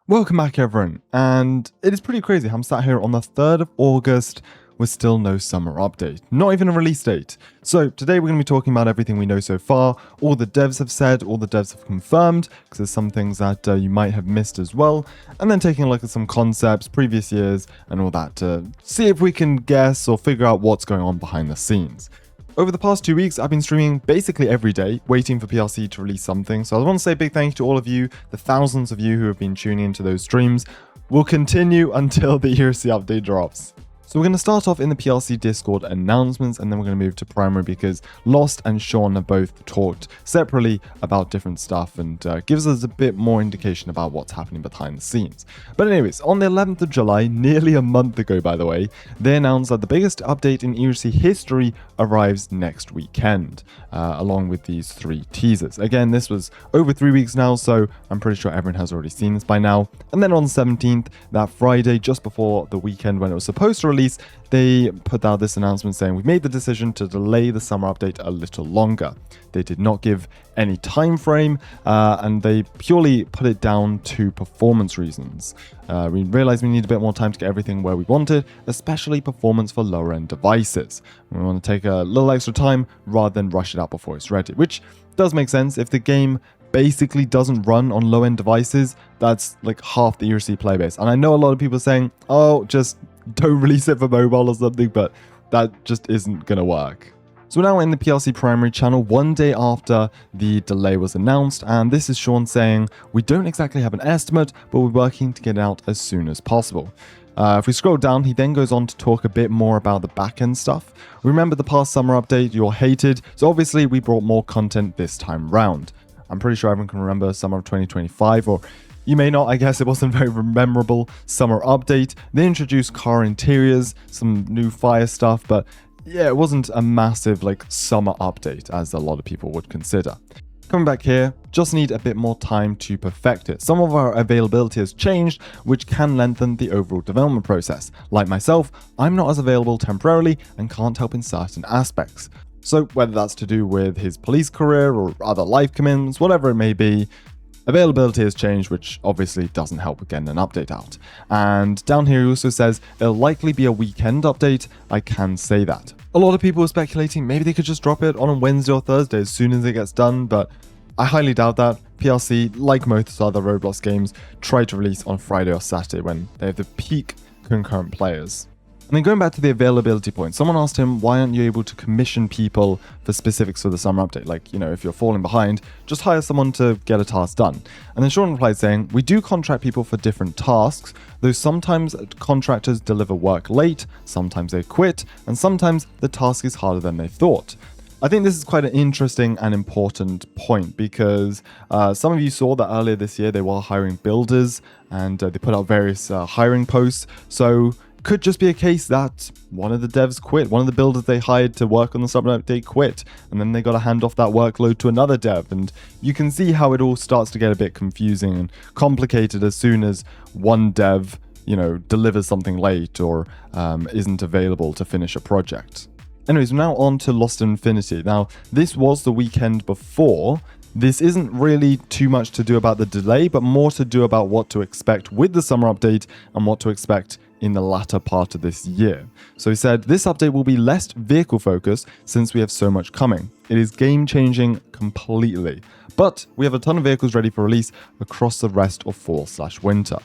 Welcome back, everyone, and it is pretty crazy. I'm sat here on the 3rd of August with still no summer update, not even a release date. So today we're going to be talking about everything we know so far, all the devs have said, all the devs have confirmed, because there's some things that you might have missed as well, and then taking a look at some concepts, previous years, and all that to see if we can guess or figure out what's going on behind the scenes. Over the past 2 weeks, I've been streaming basically every day, waiting for PRC to release something. So I want to say a big thank you to all of you, the thousands of you who have been tuning into those streams. We'll continue until the ERLC update drops. So we're going to start off in the PRC Discord announcements, and then we're going to move to primary because Lost and Sean have both talked separately about different stuff and gives us a bit more indication about what's happening behind the scenes. But anyways, on the 11th of July, nearly a month ago by the way, they announced that the biggest update in ERLC history arrives next weekend, along with these 3 teasers. Again, this was over 3 weeks now, so I'm pretty sure everyone has already seen this by now. And then on the 17th, that Friday, just before the weekend when it was supposed to release, they put out this announcement saying we've made the decision to delay the summer update a little longer. They did not give any time frame, and they purely put it down to performance reasons. We realized we need a bit more time to get everything where we wanted, especially performance for lower end devices. We want to take a little extra time rather than rush it out before it's ready, which does make sense. If the game basically doesn't run on low end devices, that's like half the ERLC playbase. And I know a lot of people are saying, oh, just don't release it for mobile or something, but that just isn't gonna work. So we're now in the PRC primary channel 1 day after the delay was announced, and this is Sean saying, we don't exactly have an estimate, but we're working to get it out as soon as possible. If we scroll down, he then goes on to talk a bit more about the backend stuff. Remember the past summer update you all hated, so obviously we brought more content this time round. I'm pretty sure everyone can remember summer of 2025, or you may not. I guess it wasn't a very memorable summer update. They introduced car interiors, some new fire stuff, but yeah, it wasn't a massive like summer update as a lot of people would consider. Coming back here, just need a bit more time to perfect it. Some of our availability has changed, which can lengthen the overall development process. Like myself, I'm not as available temporarily and can't help in certain aspects. So whether that's to do with his police career or other life commitments, whatever it may be, availability has changed, which obviously doesn't help with getting an update out. And down here he also says it'll likely be a weekend update. I can say that. A lot of people are speculating maybe they could just drop it on a Wednesday or Thursday as soon as it gets done, but I highly doubt that. PRC, like most other Roblox games, try to release on Friday or Saturday when they have the peak concurrent players. And then going back to the availability point, someone asked him, why aren't you able to commission people for specifics for the summer update? Like, you know, if you're falling behind, just hire someone to get a task done. And then Sean replied saying, we do contract people for different tasks, though sometimes contractors deliver work late, sometimes they quit, and sometimes the task is harder than they thought. I think this is quite an interesting and important point because some of you saw that earlier this year they were hiring builders and they put out various hiring posts. So could just be a case that one of the devs quit, one of the builders they hired to work on the summer update quit, and then they got to hand off that workload to another dev. And you can see how it all starts to get a bit confusing and complicated as soon as one dev, delivers something late or isn't available to finish a project. Anyways, we're now on to Lost Infinity. Now, this was the weekend before. This isn't really too much to do about the delay, but more to do about what to expect with the summer update and what to expect in the latter part of this year. So he said, this update will be less vehicle focused since we have so much coming. It is game changing completely, but we have a ton of vehicles ready for release across the rest of fall/winter.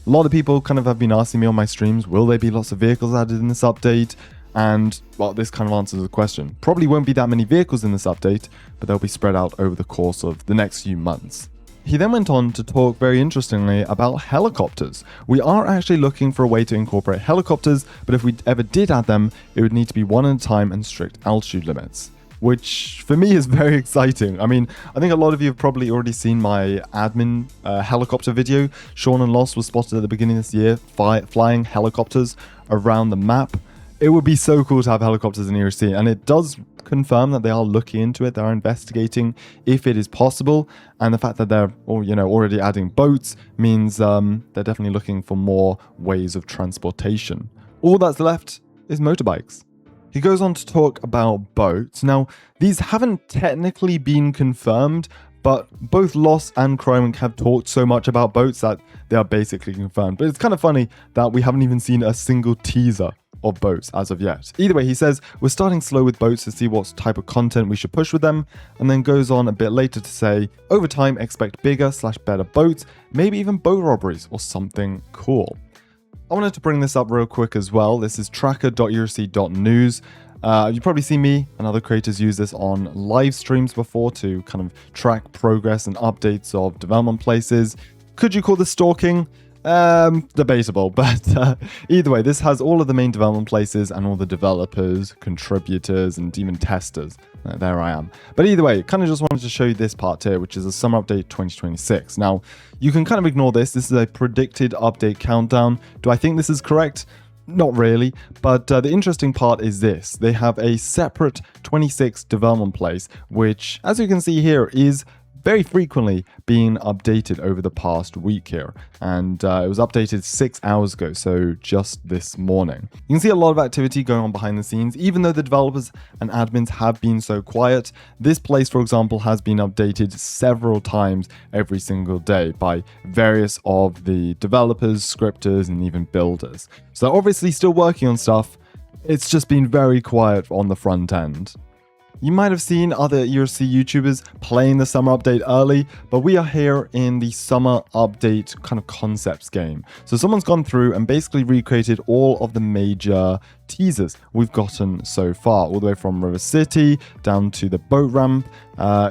A lot of people kind of have been asking me on my streams, will there be lots of vehicles added in this update? And, well, this kind of answers the question. Probably won't be that many vehicles in this update, but they'll be spread out over the course of the next few months. He then went on to talk very interestingly about helicopters. We are actually looking for a way to incorporate helicopters, but if we ever did add them, it would need to be one at a time and strict altitude limits, which for me is very exciting. I mean, I think a lot of you have probably already seen my admin helicopter video. Sean and Lost was spotted at the beginning of this year flying helicopters around the map. It would be so cool to have helicopters in ERLC, and it does confirm that they are looking into it. They are investigating if it is possible, and the fact that they're already adding boats means they're definitely looking for more ways of transportation. All that's left is motorbikes. He goes on to talk about boats. Now, these haven't technically been confirmed, but both Lost and Crymink have talked so much about boats that they are basically confirmed. But it's kind of funny that we haven't even seen a single teaser of boats as of yet. Either way, he says, we're starting slow with boats to see what type of content we should push with them, and then goes on a bit later to say, over time, expect bigger/better boats, maybe even boat robberies or something cool. I wanted to bring this up real quick as well. This is tracker.erlc.news. You've probably seen me and other creators use this on live streams before to kind of track progress and updates of development places. Could you call this stalking? Debatable, but either way, this has all of the main development places and all the developers, contributors, and even testers. There I am. But either way, kind of just wanted to show you this part here, which is a summer update 2026. Now, you can kind of ignore this. This is a predicted update countdown. Do I think this is correct? Not really, but the interesting part is this. They have a separate 26 development place, which, as you can see here, is very frequently being updated over the past week here, and it was updated 6 hours ago, so just this morning. You can see a lot of activity going on behind the scenes. Even though the developers and admins have been so quiet, this place, for example, has been updated several times every single day by various of the developers, scripters, and even builders. So they're obviously still working on stuff. It's just been very quiet on the front end. You might have seen other ERLC YouTubers playing the summer update early, but we are here in the summer update kind of concepts game. So someone's gone through and basically recreated all of the major teasers we've gotten so far, all the way from River City down to the boat ramp,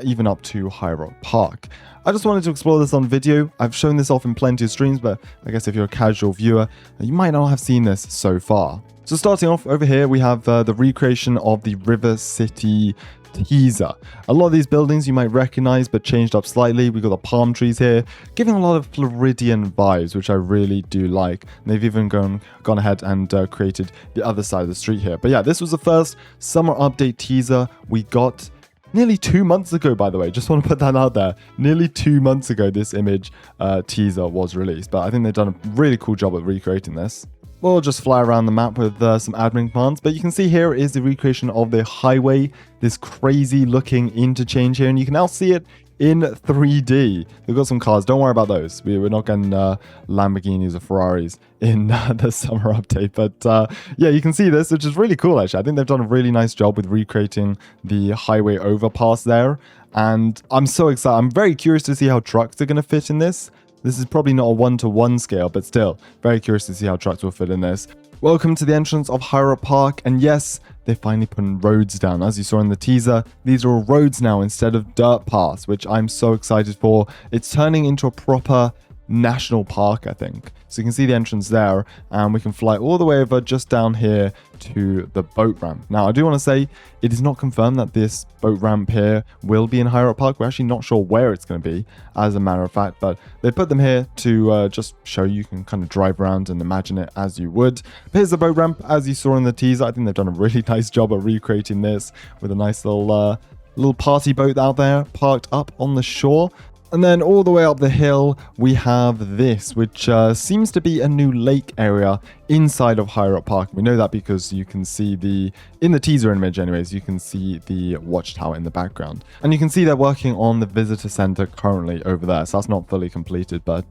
even up to High Rock Park. I just wanted to explore this on video. I've shown this off in plenty of streams, but I guess if you're a casual viewer, you might not have seen this so far. So starting off over here, we have the recreation of the River City teaser. A lot of these buildings you might recognize, but changed up slightly. We've got the palm trees here, giving a lot of Floridian vibes, which I really do like. And they've even gone ahead and created the other side of the street here. But yeah, this was the first summer update teaser we got nearly 2 months ago, by the way. Just want to put that out there. Nearly 2 months ago, this image teaser was released. But I think they've done a really cool job at recreating this. We'll just fly around the map with some admin commands, but you can see here is the recreation of the highway, this crazy looking interchange here, and you can now see it in 3D. They've got some cars, don't worry about those. We're not getting Lamborghinis or Ferraris in the summer update, but yeah, you can see this, which is really cool actually. I think they've done a really nice job with recreating the highway overpass there, and I'm so excited. I'm very curious to see how trucks are going to fit in this. This is probably not a one-to-one scale, but still, very curious to see how trucks will fit in this. Welcome to the entrance of High Rock Park, and yes, they finally put roads down. As you saw in the teaser, these are all roads now instead of dirt paths, which I'm so excited for. It's turning into a proper national park, I think. So you can see the entrance there, and we can fly all the way over just down here to the boat ramp. Now, I do want to say it is not confirmed that this boat ramp here will be in High Rock Park. We're actually not sure where it's going to be, as a matter of fact, but they put them here to just show you can kind of drive around and imagine it as you would. But here's the boat ramp, as you saw in the teaser. I think they've done a really nice job of recreating this with a nice little party boat out there parked up on the shore. And then all the way up the hill, we have this, which seems to be a new lake area inside of High Rock Park. We know that because you can see in the teaser image anyways, you can see the watchtower in the background. And you can see they're working on the visitor center currently over there. So that's not fully completed, but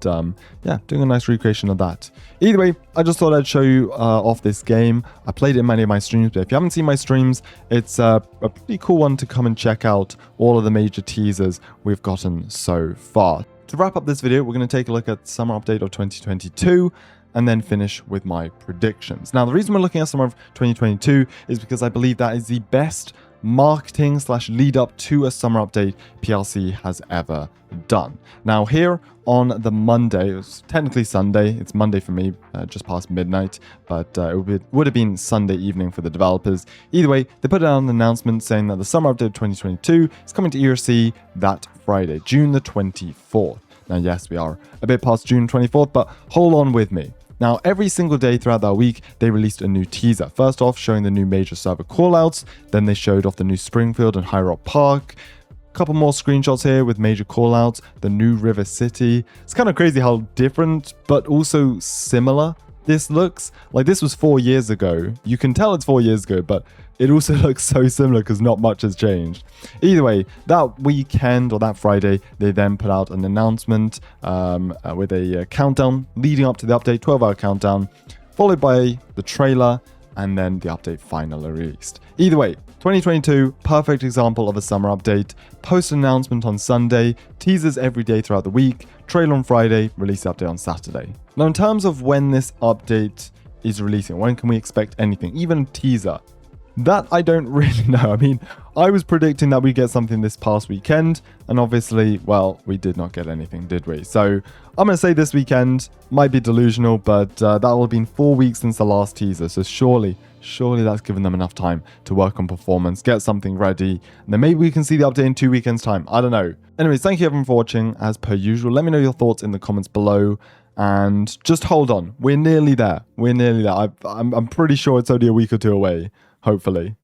yeah, doing a nice recreation of that. Either way, I just thought I'd show you off this game. I played it in many of my streams, but if you haven't seen my streams, it's a pretty cool one to come and check out all of the major teasers we've gotten so far. To wrap up this video, we're going to take a look at summer update of 2022 and then finish with my predictions. Now, the reason we're looking at summer of 2022 is because I believe that is the best marketing / lead up to a summer update PLC has ever done. Now here on the Monday, it was technically Sunday, it's Monday for me, just past midnight, but it would have been Sunday evening for the developers. Either way, they put out an announcement saying that the summer update 2022 is coming to ERLC that Friday, June the 24th. Now yes, we are a bit past June 24th, but hold on with me. Now, every single day throughout that week, they released a new teaser. First off, showing the new major server callouts. Then they showed off the new Springfield and High Rock Park. A couple more screenshots here with major callouts. The new River City. It's kind of crazy how different, but also similar this looks like this was 4 years ago. You can tell it's 4 years ago, but it also looks so similar because not much has changed. Either way, that weekend or that Friday, they then put out an announcement with a countdown leading up to the update, 12-hour countdown, followed by the trailer, and then the update finally released. Either way, 2022, perfect example of a summer update. Post announcement on Sunday, teasers every day throughout the week, trailer on Friday, release update on Saturday. Now, in terms of when this update is releasing, when can we expect anything, even a teaser? That I don't really know. I mean, I was predicting that we'd get something this past weekend, and obviously, well, we did not get anything, did we? So I'm going to say this weekend, might be delusional, but that will have been 4 weeks since the last teaser, so surely that's given them enough time to work on performance, get something ready, and then maybe we can see the update in 2 weekends' time. I don't know. Anyways, thank you everyone for watching, as per usual. Let me know your thoughts in the comments below, and just hold on. We're nearly there. I'm pretty sure it's only a week or two away, hopefully.